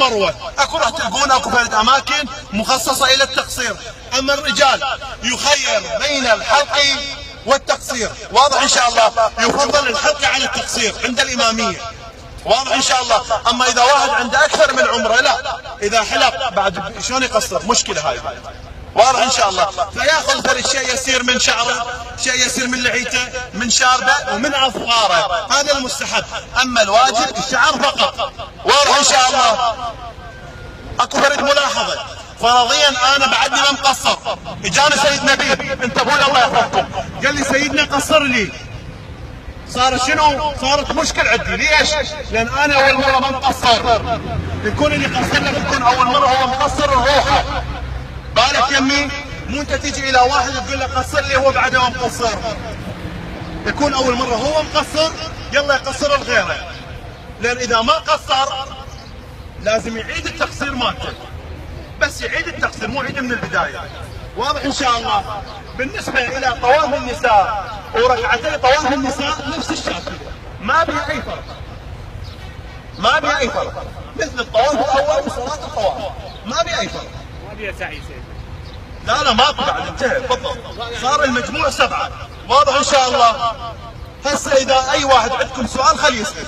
والمروة اكو راح تلقون اكو فرد اماكن مخصصة الى التقصير. اما الرجال يخير بين الحلق والتقصير، واضح ان شاء الله، يفضل الحلق على التقصير عند الامامية، واضح ان شاء الله. اما اذا واحد عنده اكثر من عمره لا، اذا حلق بعد شلون يقصر؟ مشكلة هاي، واضح ان شاء الله. فياخذ فرد شيء يسير من شعره، شيء يسير من لحيته، من شاربه ومن اظفاره، هذا المستحب. اما الواجب الشعر فقط، واضح ان شاء الله. اكو فرد ملاحظه، فرضيا انا بعدني ما مقصر، اجاني سيد نبيل، انتبهوا الله يحفظكم، قال لي سيدنا قصر لي، صار شنو؟ صارت مشكل عندي، ليش؟ لان انا اول مره ما مقصر، يكون اللي قصر لك يكون اول مره هو مقصر روحه، بالك يمي؟ مو انت تيجي الى واحد تقول له قصر لي هو بعده ما مقصر، يكون اول مره هو مقصر يلا يقصر لغيره، لان اذا ما قصر لازم يعيد التقصير مالته، بس يعيد التقصير مو يعيد من البدايه، واضح ان شاء الله. بالنسبه الى طواف النساء وركعتي طواف النساء نفس الشكل، ما بها اي فرق، ما بها اي فرق، مثل الطواف الاول وصلاه الطواف، ما بها اي فرق. ما بيها سعي سيد. لا ماكو بعد، انتهى بالضبط، صار المجموع 7، واضح ان شاء الله. هسه اذا اي واحد عندكم سؤال خليه يسال.